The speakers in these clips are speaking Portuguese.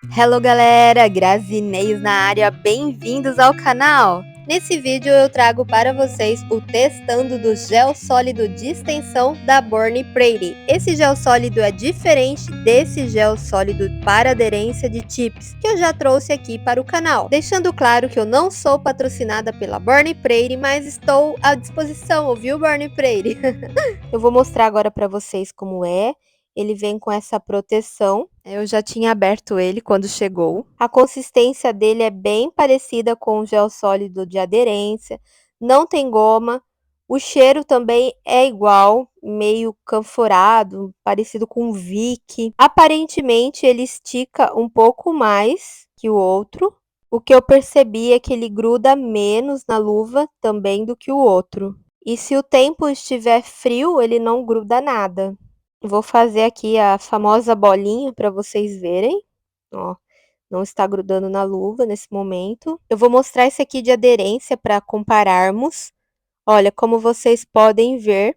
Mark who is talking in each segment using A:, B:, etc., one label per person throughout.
A: Hello galera, Grazineios na área, bem-vindos ao canal! Nesse vídeo eu trago para vocês o testando do gel sólido de extensão da Born Prairie. Esse gel sólido é diferente desse gel sólido para aderência de chips que eu já trouxe aqui para o canal. Deixando claro que eu não sou patrocinada pela Born Prairie, mas estou à disposição, ouviu Born Prairie? Eu vou mostrar agora para vocês como é. Ele vem com essa proteção. Eu já tinha aberto ele quando chegou. A consistência dele é bem parecida com o gel sólido de aderência. Não tem goma. O cheiro também é igual, meio canforado, parecido com o Vick. Aparentemente ele estica um pouco mais que o outro. O que eu percebi é que ele gruda menos na luva também do que o outro. E se o tempo estiver frio, ele não gruda nada. Vou fazer aqui a famosa bolinha para vocês verem. Ó, não está grudando na luva nesse momento. Eu vou mostrar esse aqui de aderência para compararmos. Olha, como vocês podem ver,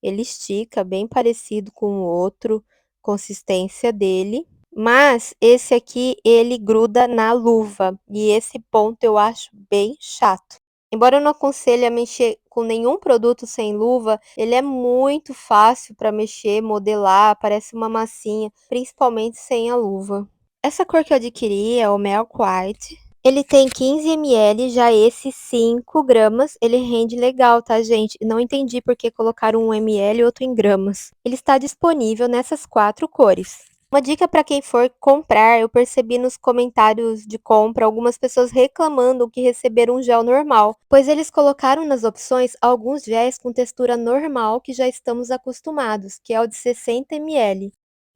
A: ele estica bem parecido com o outro, consistência dele. Mas esse aqui, ele gruda na luva. E esse ponto eu acho bem chato. Embora eu não aconselhe a mexer com nenhum produto sem luva, ele é muito fácil para mexer, modelar, parece uma massinha, principalmente sem a luva. Essa cor que eu adquiri é o Milk White. Ele tem 15 ml, já esse 5 gramas, ele rende legal, tá, gente? Não entendi por que colocaram 1 ml e outro em gramas. Ele está disponível nessas 4 cores. Uma dica para quem for comprar, eu percebi nos comentários de compra algumas pessoas reclamando que receberam um gel normal, pois eles colocaram nas opções alguns géis com textura normal que já estamos acostumados, que é o de 60 ml.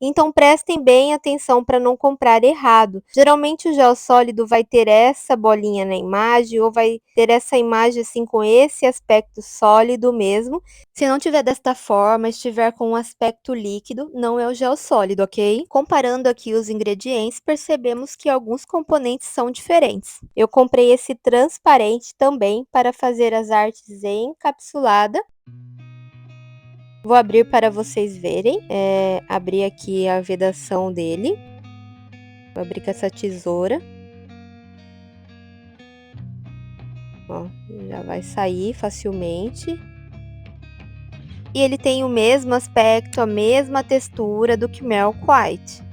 A: Então prestem bem atenção para não comprar errado. Geralmente o gel sólido vai ter essa bolinha na imagem ou vai ter essa imagem assim com esse aspecto sólido mesmo. Se não tiver desta forma, estiver com um aspecto líquido, não é o gel sólido, ok? Comparando aqui os ingredientes, percebemos que alguns componentes são diferentes. Eu comprei esse transparente também para fazer as artes encapsulada. Vou abrir para vocês verem. Abrir aqui a vedação dele. Vou abrir com essa tesoura. Ó, já vai sair facilmente. E ele tem o mesmo aspecto, a mesma textura do que o Milk White.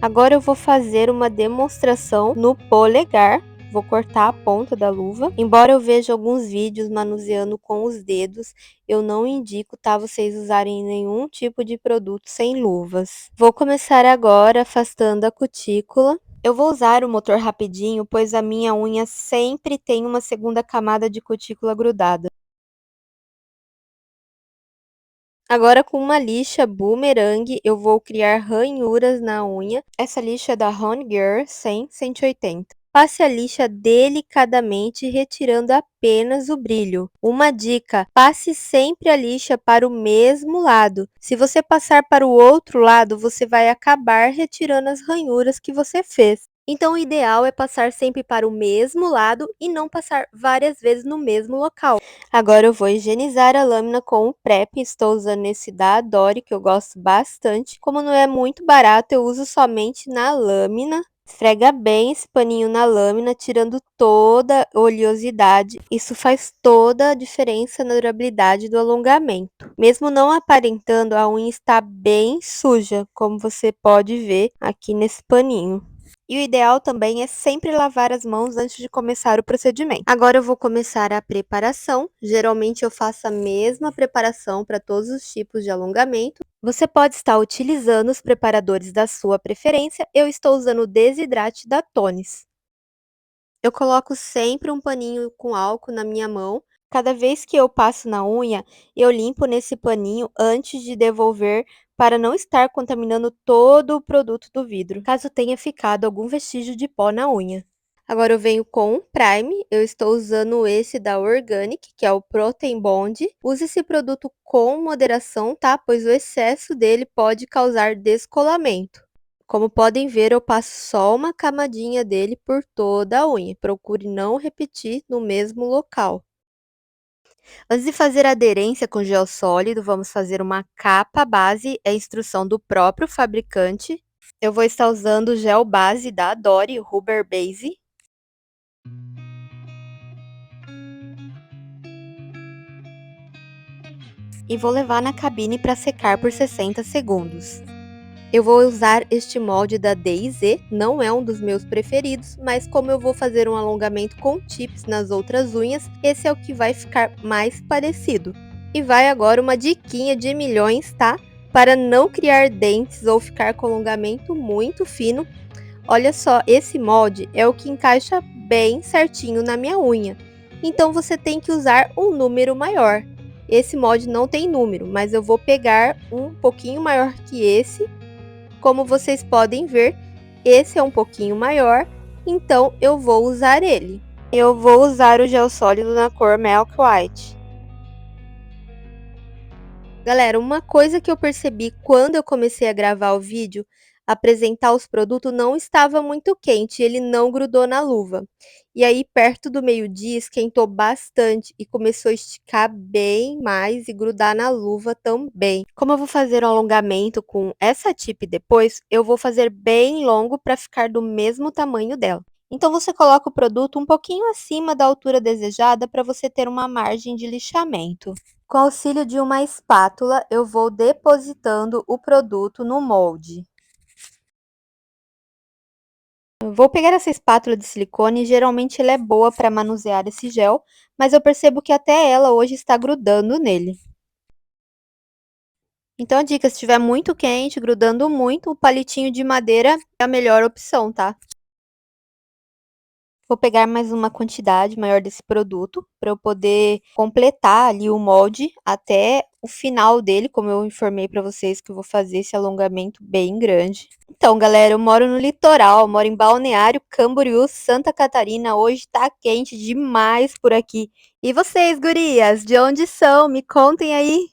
A: Agora eu vou fazer uma demonstração no polegar. Vou cortar a ponta da luva. Embora eu veja alguns vídeos manuseando com os dedos, eu não indico, tá, vocês usarem nenhum tipo de produto sem luvas. Vou começar agora afastando a cutícula. Eu vou usar o motor rapidinho, pois a minha unha sempre tem uma segunda camada de cutícula grudada. Agora com uma lixa boomerang, eu vou criar ranhuras na unha. Essa lixa é da Honey Girl 100/180. Passe a lixa delicadamente, retirando apenas o brilho. Uma dica, passe sempre a lixa para o mesmo lado. Se você passar para o outro lado, você vai acabar retirando as ranhuras que você fez. Então, o ideal é passar sempre para o mesmo lado e não passar várias vezes no mesmo local. Agora eu vou higienizar a lâmina com o PrEP, estou usando esse da Adore, que eu gosto bastante. Como não é muito barato, eu uso somente na lâmina. Esfrega bem esse paninho na lâmina, tirando toda a oleosidade. Isso faz toda a diferença na durabilidade do alongamento. Mesmo não aparentando, a unha está bem suja, como você pode ver aqui nesse paninho. E o ideal também é sempre lavar as mãos antes de começar o procedimento. Agora eu vou começar a preparação. Geralmente eu faço a mesma preparação para todos os tipos de alongamento. Você pode estar utilizando os preparadores da sua preferência. Eu estou usando o Desidrate da Tonis. Eu coloco sempre um paninho com álcool na minha mão. Cada vez que eu passo na unha, eu limpo nesse paninho antes de devolver para não estar contaminando todo o produto do vidro, caso tenha ficado algum vestígio de pó na unha. Agora eu venho com um Prime, eu estou usando esse da Organic, que é o Protein Bond. Use esse produto com moderação, tá? Pois o excesso dele pode causar descolamento. Como podem ver, eu passo só uma camadinha dele por toda a unha. Procure não repetir no mesmo local. Antes de fazer a aderência com gel sólido, vamos fazer uma capa base, é a instrução do próprio fabricante. Eu vou estar usando o gel base da Adore, o Rubber Base. E vou levar na cabine para secar por 60 segundos. Eu vou usar este molde da D&Z, não é um dos meus preferidos, mas como eu vou fazer um alongamento com tips nas outras unhas, esse é o que vai ficar mais parecido. E vai agora uma diquinha de milhões, tá? Para não criar dentes ou ficar com alongamento muito fino. Olha só, esse molde é o que encaixa bem certinho na minha unha. Então você tem que usar um número maior. Esse molde não tem número, mas eu vou pegar um pouquinho maior que esse. Como vocês podem ver, esse é um pouquinho maior, então eu vou usar ele. Eu vou usar o gel sólido na cor Milk White. Galera, uma coisa que eu percebi quando eu comecei a gravar o vídeo, apresentar os produtos, não estava muito quente, ele não grudou na luva. E aí, perto do meio-dia, esquentou bastante e começou a esticar bem mais e grudar na luva também. Como eu vou fazer um alongamento com essa tip depois, eu vou fazer bem longo para ficar do mesmo tamanho dela. Então, você coloca o produto um pouquinho acima da altura desejada para você ter uma margem de lixamento. Com auxílio de uma espátula, eu vou depositando o produto no molde. Eu vou pegar essa espátula de silicone, geralmente ela é boa para manusear esse gel, mas eu percebo que até ela hoje está grudando nele. Então a dica, se estiver muito quente, grudando muito, o palitinho de madeira é a melhor opção, tá? Vou pegar mais uma quantidade maior desse produto para eu poder completar ali o molde até o final dele, como eu informei para vocês que eu vou fazer esse alongamento bem grande. Então, galera, eu moro no litoral, moro em Balneário Camboriú, Santa Catarina. Hoje tá quente demais por aqui. E vocês, gurias, de onde são? Me contem aí.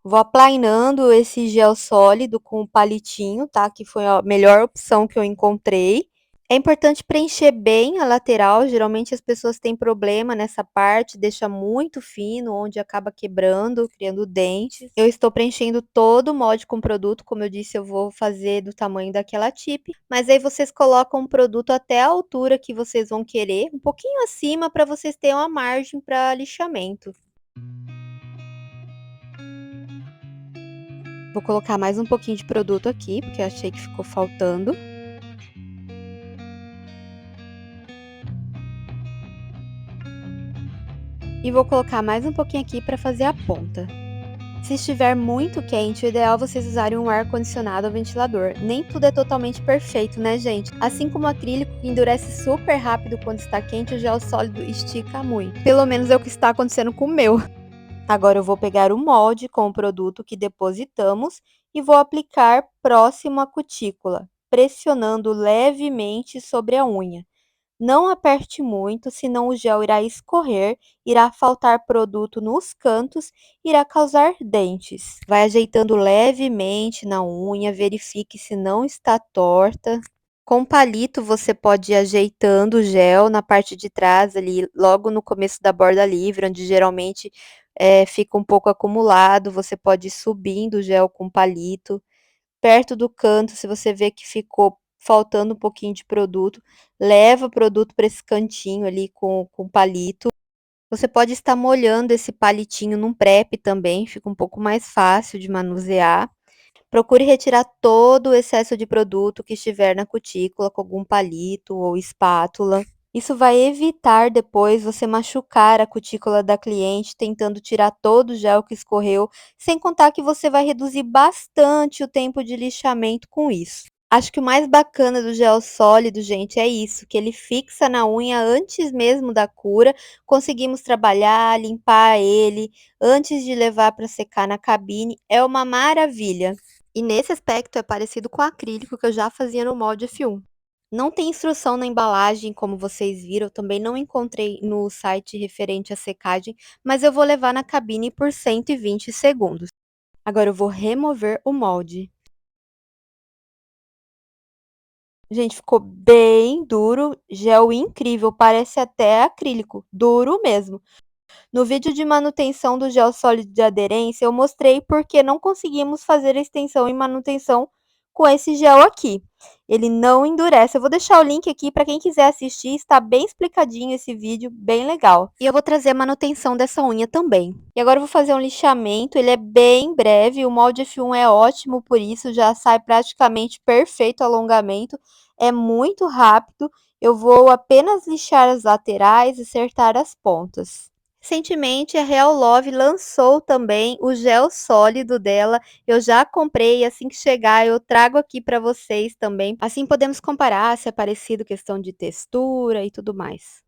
A: Vou aplainando esse gel sólido com o palitinho, tá? Que foi a melhor opção que eu encontrei. É importante preencher bem a lateral, geralmente as pessoas têm problema nessa parte, deixa muito fino, onde acaba quebrando, criando dentes. Eu estou preenchendo todo o molde com produto, como eu disse, eu vou fazer do tamanho daquela tip, mas aí vocês colocam o produto até a altura que vocês vão querer, um pouquinho acima para vocês terem uma margem para lixamento. Vou colocar mais um pouquinho de produto aqui, porque eu achei que ficou faltando. E vou colocar mais um pouquinho aqui para fazer a ponta. Se estiver muito quente, o ideal é vocês usarem um ar-condicionado ou ventilador. Nem tudo é totalmente perfeito, né, gente? Assim como o acrílico que endurece super rápido quando está quente, o gel sólido estica muito. Pelo menos é o que está acontecendo com o meu. Agora eu vou pegar o molde com o produto que depositamos e vou aplicar próximo à cutícula, pressionando levemente sobre a unha. Não aperte muito, senão o gel irá escorrer, irá faltar produto nos cantos, irá causar dentes. Vai ajeitando levemente na unha, verifique se não está torta. Com palito você pode ir ajeitando o gel na parte de trás ali, logo no começo da borda livre, onde geralmente fica um pouco acumulado, você pode ir subindo o gel com palito. Perto do canto, se você vê que ficou faltando um pouquinho de produto, leva o produto para esse cantinho ali com palito. Você pode estar molhando esse palitinho num prep também, fica um pouco mais fácil de manusear. Procure retirar todo o excesso de produto que estiver na cutícula com algum palito ou espátula. Isso vai evitar depois você machucar a cutícula da cliente tentando tirar todo o gel que escorreu, sem contar que você vai reduzir bastante o tempo de lixamento com isso. Acho que o mais bacana do gel sólido, gente, é isso, que ele fixa na unha antes mesmo da cura. Conseguimos trabalhar, limpar ele antes de levar para secar na cabine. É uma maravilha. E nesse aspecto é parecido com o acrílico que eu já fazia no molde F1. Não tem instrução na embalagem, como vocês viram, eu também não encontrei no site referente à secagem, mas eu vou levar na cabine por 120 segundos. Agora eu vou remover o molde. Gente, ficou bem duro, gel incrível, parece até acrílico, duro mesmo. No vídeo de manutenção do gel sólido de aderência, eu mostrei por que não conseguimos fazer a extensão e manutenção com esse gel aqui. Ele não endurece. Eu vou deixar o link aqui para quem quiser assistir, está bem explicadinho esse vídeo, bem legal. E eu vou trazer a manutenção dessa unha também. E agora eu vou fazer um lixamento, ele é bem breve, o molde F1 é ótimo por isso, já sai praticamente perfeito o alongamento, é muito rápido. Eu vou apenas lixar as laterais e acertar as pontas. Recentemente, a Real Love lançou também o gel sólido dela. Eu já comprei, assim que chegar eu trago aqui para vocês também. Assim podemos comparar se é parecido questão de textura e tudo mais.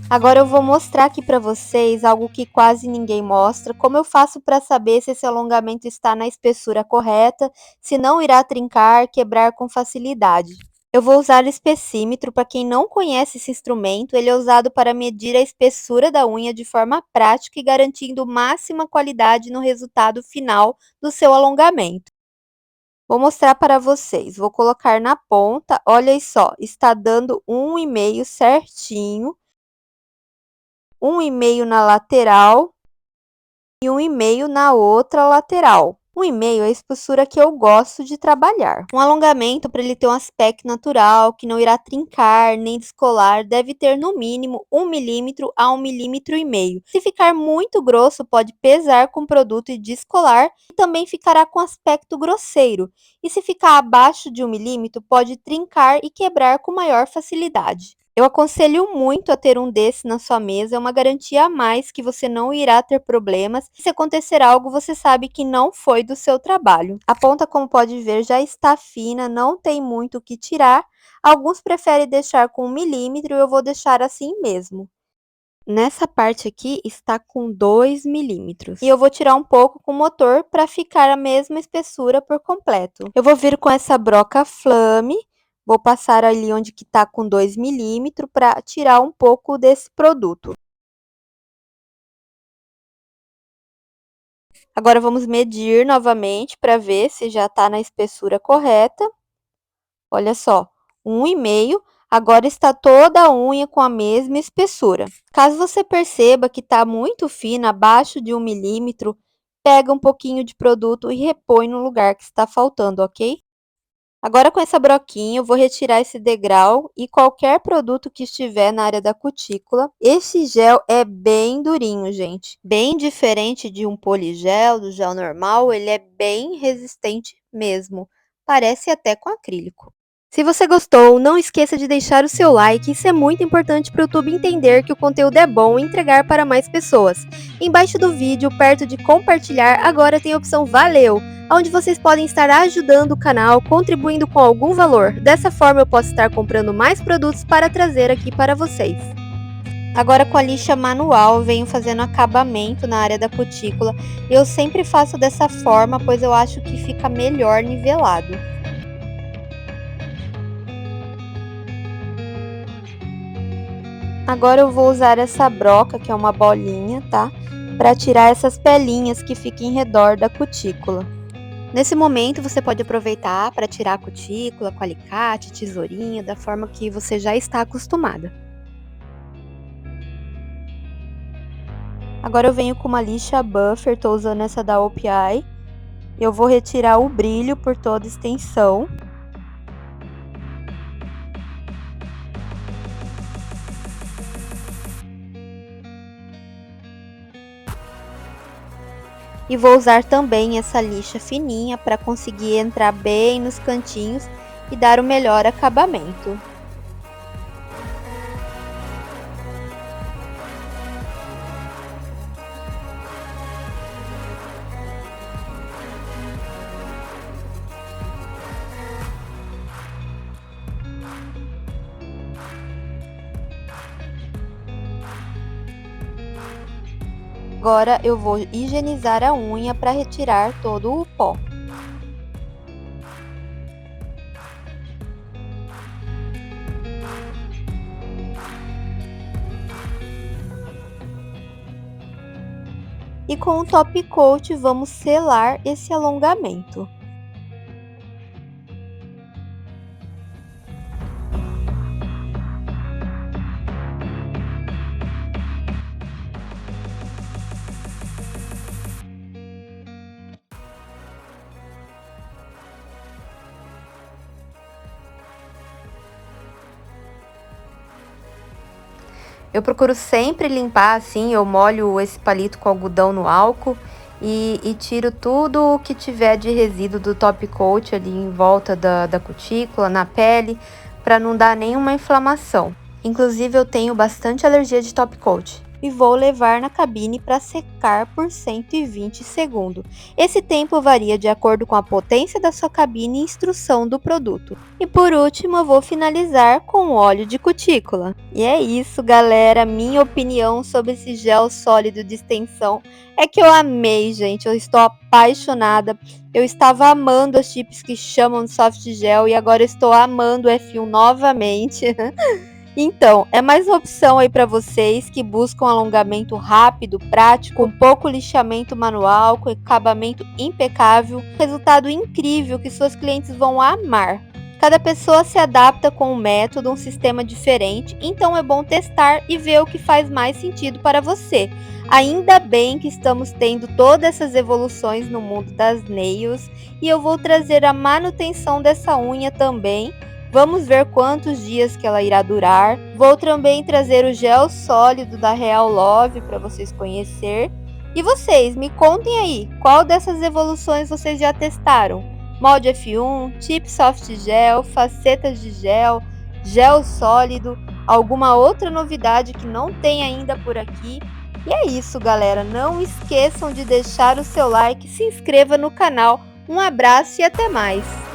A: Agora eu vou mostrar aqui para vocês algo que quase ninguém mostra, como eu faço para saber se esse alongamento está na espessura correta, se não irá trincar, quebrar com facilidade. Eu vou usar o espessímetro. Para quem não conhece esse instrumento, ele é usado para medir a espessura da unha de forma prática e garantindo máxima qualidade no resultado final do seu alongamento. Vou mostrar para vocês, vou colocar na ponta, olha só, está dando 1,5 certinho, 1,5 na lateral e 1,5 na outra lateral. 1,5 é a espessura que eu gosto de trabalhar. Um alongamento, para ele ter um aspecto natural, que não irá trincar nem descolar, deve ter no mínimo 1 milímetro a 1,5 milímetro. Se ficar muito grosso, pode pesar com o produto e descolar, e também ficará com aspecto grosseiro. E se ficar abaixo de 1 milímetro, pode trincar e quebrar com maior facilidade. Eu aconselho muito a ter um desse na sua mesa, é uma garantia a mais que você não irá ter problemas. Se acontecer algo, você sabe que não foi do seu trabalho. A ponta, como pode ver, já está fina, não tem muito o que tirar. Alguns preferem deixar com 1 milímetro, eu vou deixar assim mesmo. Nessa parte aqui está com 2 milímetros. E eu vou tirar um pouco com o motor para ficar a mesma espessura por completo. Eu vou vir com essa broca Flame. Vou passar ali onde que está com 2 milímetros para tirar um pouco desse produto. Agora vamos medir novamente para ver se já está na espessura correta. Olha só, 1,5. Agora está toda a unha com a mesma espessura. Caso você perceba que está muito fina, abaixo de 1 milímetro, pega um pouquinho de produto e repõe no lugar que está faltando, ok? Agora com essa broquinha eu vou retirar esse degrau e qualquer produto que estiver na área da cutícula. Esse gel é bem durinho, gente. Bem diferente de um poligel, do gel normal, ele é bem resistente mesmo. Parece até com acrílico. Se você gostou, não esqueça de deixar o seu like, isso é muito importante para o YouTube entender que o conteúdo é bom e entregar para mais pessoas. Embaixo do vídeo, perto de compartilhar, agora tem a opção Valeu, onde vocês podem estar ajudando o canal, contribuindo com algum valor. Dessa forma eu posso estar comprando mais produtos para trazer aqui para vocês. Agora com a lixa manual, venho fazendo acabamento na área da cutícula. Eu sempre faço dessa forma, pois eu acho que fica melhor nivelado. Agora eu vou usar essa broca, que é uma bolinha, tá? Para tirar essas pelinhas que ficam em redor da cutícula. Nesse momento, você pode aproveitar para tirar a cutícula com alicate, tesourinha, da forma que você já está acostumada. Agora eu venho com uma lixa buffer, estou usando essa da OPI. Eu vou retirar o brilho por toda a extensão. E vou usar também essa lixa fininha para conseguir entrar bem nos cantinhos e dar o melhor acabamento. Agora eu vou higienizar a unha para retirar todo o pó. E com o top coat vamos selar esse alongamento. Eu procuro sempre limpar assim, eu molho esse palito com algodão no álcool e tiro tudo o que tiver de resíduo do top coat ali em volta da cutícula, na pele, para não dar nenhuma inflamação. Inclusive eu tenho bastante alergia de top coat. E vou levar na cabine para secar por 120 segundos. Esse tempo varia de acordo com a potência da sua cabine e instrução do produto. E por último, eu vou finalizar com óleo de cutícula. E é isso, galera. Minha opinião sobre esse gel sólido de extensão é que eu amei, gente. Eu estou apaixonada. Eu estava amando as chips que chamam de soft gel e agora eu estou amando o F1 novamente. Então, é mais uma opção aí para vocês que buscam alongamento rápido, prático, com pouco lixamento manual, com acabamento impecável, resultado incrível que suas clientes vão amar. Cada pessoa se adapta com um método, um sistema diferente, então é bom testar e ver o que faz mais sentido para você. Ainda bem que estamos tendo todas essas evoluções no mundo das nails e eu vou trazer a manutenção dessa unha também. Vamos ver quantos dias que ela irá durar. Vou também trazer o gel sólido da Real Love para vocês conhecer. E vocês, me contem aí, qual dessas evoluções vocês já testaram? Molde F1, Tip Soft Gel, facetas de gel, gel sólido, alguma outra novidade que não tem ainda por aqui? E é isso, galera. Não esqueçam de deixar o seu like, se inscreva no canal. Um abraço e até mais!